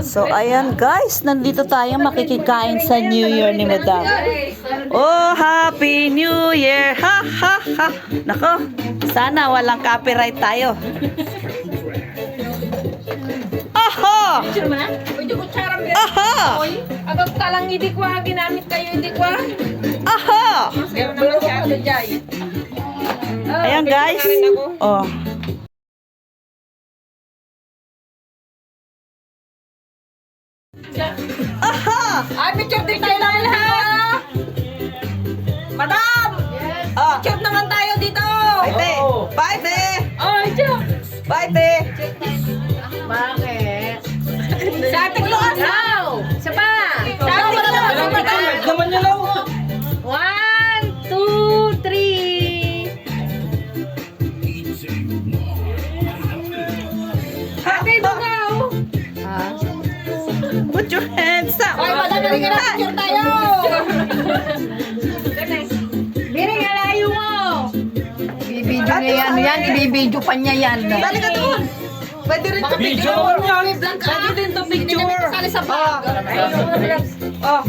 So, ayan guys, nandito tayo makikikain sa New Year ni Madam. Oh, Happy New Year! Ha, ha, ha! Nako, sana walang copyright tayo. Aha! Aha! Agad ka lang hindi ko ginamit kayo hindi ko. Aha! Ayan guys. Oh. Aha! Ay, picture din tayo lang ha! Madam! Ah, Picture naman tayo dito! paite! Paite! Ay, Diyo! Paite! Bakit? Sa ating luasaw! Isa pa! Sa ating luasaw! Naman niya lang. 1, 2, 3 Happy Bungaw! Put your hands up! Ay, madam, dali ka na picture tayo! Biring, alayo mo! Ibibidyo niya yan, ibibidyo pa niya yan. Dali ka doon! Pwede rin to Video picture! naman yan. Pwede din to picture! Kasali sa bag! Oh!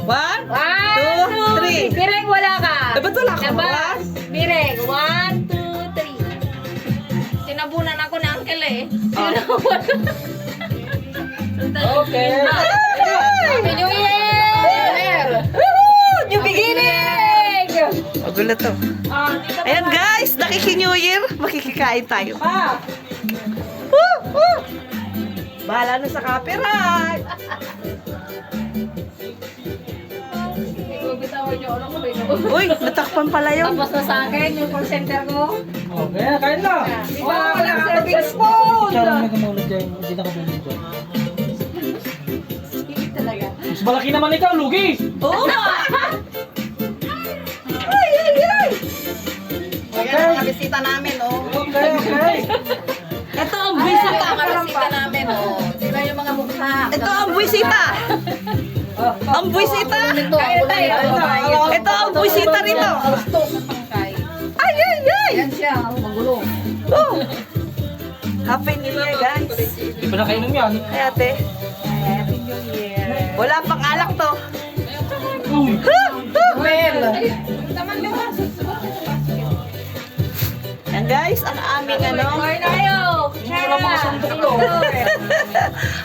1, 2, 3! Biring, wala ka! Eh, ba't wala ka? Labas! Biring, 1, 2, 3 Sinabunan ako ng uncle eh. Okay. Happy New Year! New beginning! Magulo to. Ayan guys, nakiki-New Year. Makikikain tayo. Woo! Woo! Bahala na sa copyright. Uy, natakpan pala yun. Tapos na sa akin yung call center ko. Okay, kain na. Wala ka serving spoon! Tsaka may kumulog dyan. Hindi na kumulog dyan. Talaga. Mas malaki naman ikaw, Lugi. Oo nga. Ayan, mga bisita namin, oh. Okay, okay. Ito ang bisita. Mga bisita namin, oh. Sila yung mga mukha. Ito ang bisita. Ang bisita. Ito ang bisita rito. Gusto sa pangkay. Ay, ay, ay. Yan siya, oh, magulo. Oh. Happy New Year guys. Hindi pa nakainom yan. Ay ate. Happy New Year! Wala pang alak to. Well, Yan guys, ang aming ano. Kain tayo! Wala mga sandok to.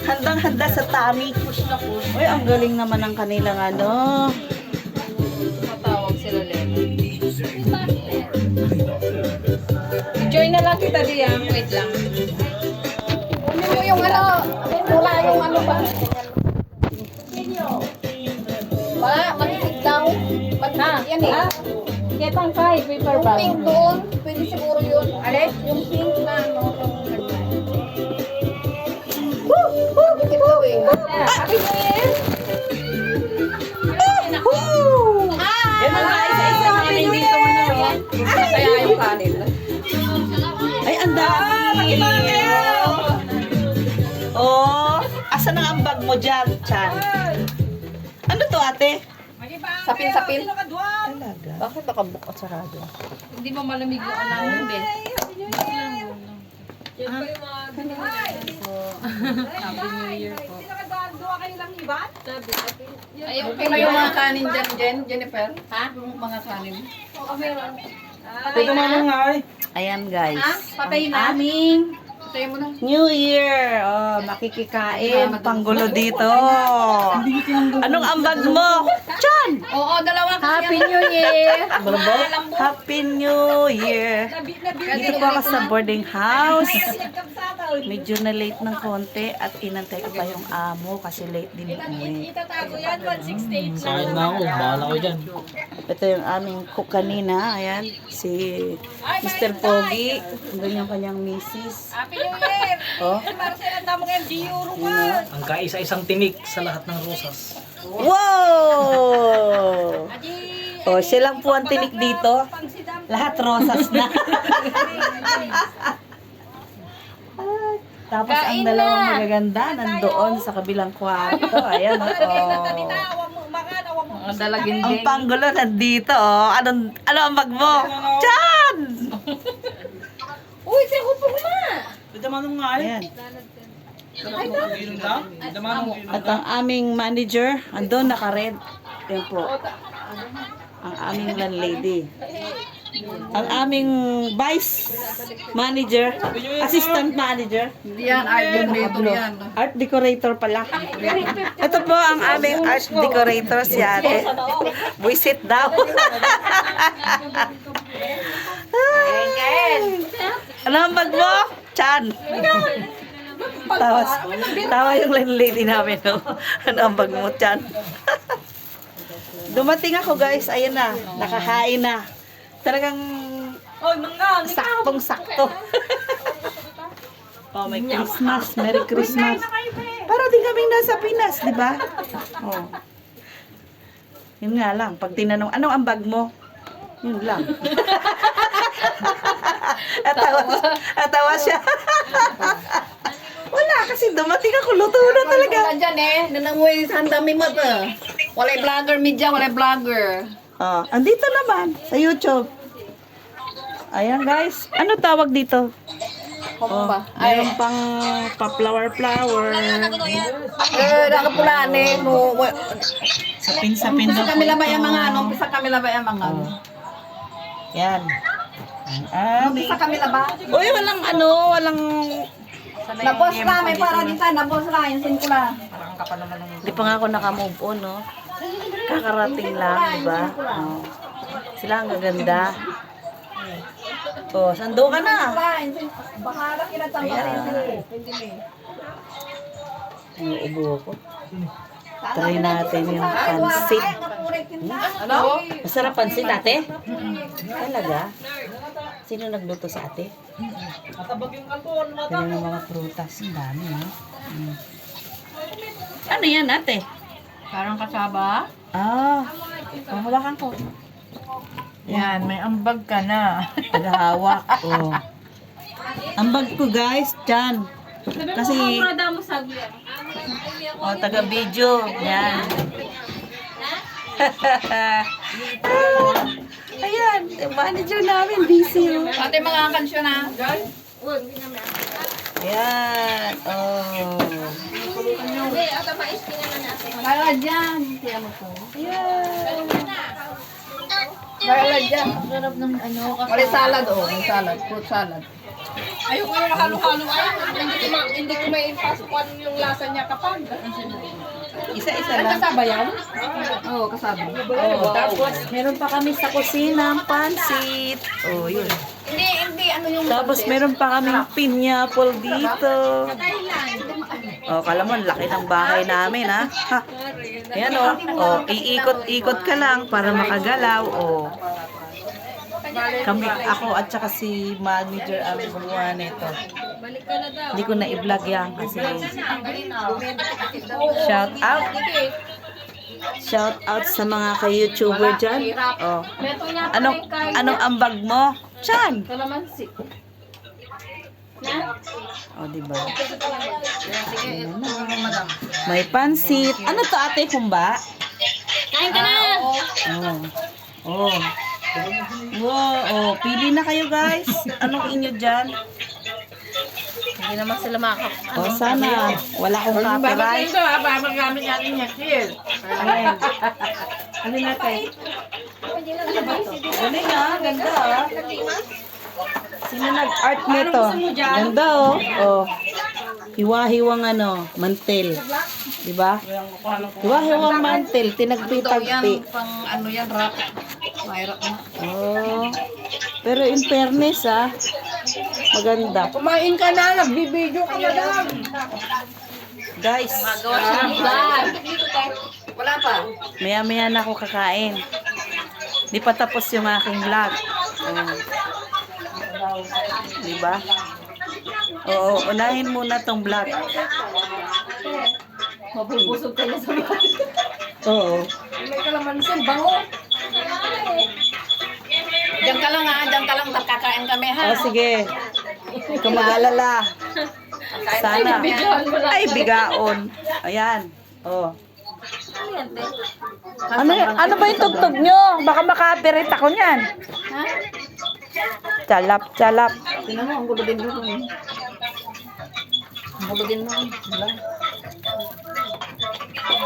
Handang-handa sa tummy. Uy, ang galing naman ng kanilang ano. Matawag sila ulit. Join na lang kita diyan. Wait lang. kunin mo yung ano, wala yung ano ba? Wala, matikit daw. Matikit yan eh. Ketang kay, paper Yung bag. pink doon, pwede siguro yun. Alin? Yung pink na ano, yung matikit daw eh. Happy New Year! Yan ang isa-isa namin dito. Kaya yung kanin. Ay, ang dami. Oh, asan ang ambag mo dyan, Chan? Ano to, ate? Sapin-sapin. Talaga. Bakit nakabuka sa radyo? Hindi mo malamig yung alam mo, Ben. Happy New Year po. Ayun, ano yung mga kanin dyan, Jennifer? Ha? Yung mga kanin. Ito naman nga eh. Ayan, guys. Patay na. Aming Patay mo na. New Year. Oh, makikikain. Panggulo dito. Anong ambag mo? Chan! Oo, dalawa kasi Happy New Year! Happy New Year. Dito po ako sa boarding house. Medyo na late ng konti at inantay ko pa yung amo kasi late din umuwi. Itatago yan, 168. Kain na ako. Bahala ko dyan. Ito yung aming cook kanina. Ayan, si Mr. Pogi. Doon yung kanyang misis. Happy New Year! Oh. Para sa ilang damo ngayon, di euro Yun, oh. Ang kaisa-isang tinik sa lahat ng rosas. Wow! Oh, siya lang po ang tinik dito. Lahat rosas na. Tapos ang dalawang magaganda nandoon sa kabilang kwarto. Ayan, oh. Ang dalagin Ang panggulo nandito, oh. Ano ang bag mo? Chan! Uy, siya ko po ma! Ito naman nga eh. Ayan. Yun lang. Daman mo. At ang aming manager, andun, naka-red. Yan po. Ang aming landlady. Ang aming vice manager, assistant manager, Hindi yan, art generator yan. art decorator pala. Ito po ang aming art decorator si ate. Buisit daw. Ano ang bag mo? Chan. Tawa yung landlady namin. No? Ano ang bag mo, Chan? Dumating ako guys, ayun na, nakahain na. Talagang saktong-sakto. Oh, may Christmas, Merry Christmas. Para din kaming nasa Pinas, di ba? Oh. Yun nga lang, pag tinanong, ano ang bag mo? Yun lang. Atawa siya. Wala, kasi dumating ako, luto na talaga. Wala dyan eh, nanangoy sa dami mata. Walay vlogger, media, walay vlogger. Oh, andito naman sa YouTube. Ayan guys, ano tawag dito? Kung ba? Mayroon pang pa-flower. Nakapulaan eh. Sapin-sapin daw Sa po kami labay ito. ang mga ano, sa kami labay ang mga ano. Yan. Sa kami labay. Uy, walang... Nabos na, may para dito, nabos na, yung sin ko lang. Hindi pa nga ako naka-move on, no? Kakarating lang, diba? Oh. Sila ang gaganda. Oh, sando ka na. Bakara kinatang Ay, ubo ko. Try natin yung pansit. Ano? Masarap pansit, ate? Talaga? Sino nagluto sa ate? Matabag yung kalbon. Ganyan yung mga prutas. Ang dami, no? Ano yan, ate? Parang kasaba. Panghawakan ko. Yan, may ambag ka na. Tagahawak. Oh. Ang bag ko, guys, dyan. Kasi, taga-video. Yan. Ayan, yung manager namin, busy. Oh. Ate, mga kansyo na. Ayan. Oh. Kaya dyan. Kaya mo po. Kaya dyan. Sarap ng ano. May salad, oh. May salad. Fruit salad. Ayoko yung halo-halo. Hindi ko may ipasukan yung lasa niya kapag. Isa-isa lang. Kasaba yan? Oo, kasama. Oh, tapos, meron pa kami sa kusina ang pansit. Oh, yun. Hindi, ano yung... Tapos, meron pa kami pineapple dito. Oh, kala mo, ang laki ng bahay namin, ha? Ha. Ayan, oh. Oh, iikot-ikot ka lang para makagalaw. Oh. Kami, ako at saka si manager ang gumawa nito. Hindi ko na i-vlog yan kasi shout out. Shout out sa mga ka-YouTuber dyan. Oh. Anong ambag mo? Chan! Kalamansi. Oh, diba? May pansit. Ano to, ate, kumba? Kain ka na! Oh. Oh. Wow, oh, pili na kayo guys. Anong inyo dyan? Hindi naman sila makakap. Oh, sana. Wala akong copyright. Babagamit natin niya, Kiel. Ayan. Ano natin? Ano na, ganda ah. Sino nag-art nito? Ganda oh. Oh. Hiwa-hiwang ano, mantel. Diba? Hiwa-hiwang mantel, Ito yan, tinagpi-tagpi. pang ano yan, rap. Mahirap na. Oh. Pero in fairness ah, maganda. Kumain ka na, nagbibideo ka na lang. Guys, Wala pa. maya-maya na ako kakain. Di pa tapos yung aking vlog. Diba? Oo, unahin muna tong vlog. Mabubusog ka na sa mga. Oo. May kalamansi, bango. Diyan ka lang ha, diyan ka lang, magkakain kami ha. Oh, sige. Huwag ka mag-alala. Sana. Ay, bigaon. Ayan. Oh. Ano ba yung tugtog nyo? Baka maka-copyright ako niyan. Ha? Chalap. Tingnan mo, ang gulo din doon. Hulugin mo.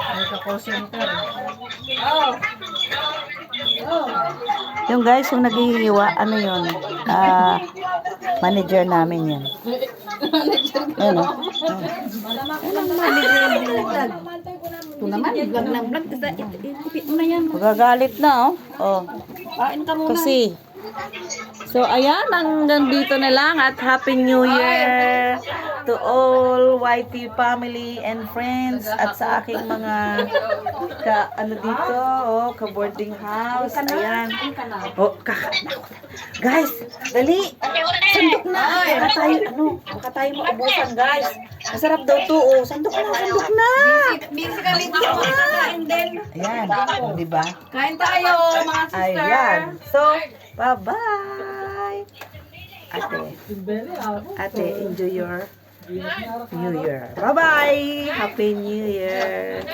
May ka-call center. Yung guys, yung naghihiwa, ano yun? Manager namin yun. Yan o. Ito naman, vlog ng vlog. Ikupit mo na yan. Magagalit na, oh. Oh. Kain ka muna. Kasi, so ayan, hanggang dito na lang at Happy New Year to all YT family and friends at sa aking mga ano dito, oh, ka-boarding house. Ayan. Oh, guys, dali. Sandok na. Baka tayo maubusan, guys. Masarap daw to, oh. Sandok na. Busy ka rin dito. Kain din. Ayan, di ba? Kain tayo, mga sister. Ayan. So, bye-bye. Ate, enjoy your New Year. Bye-bye. Happy New Year.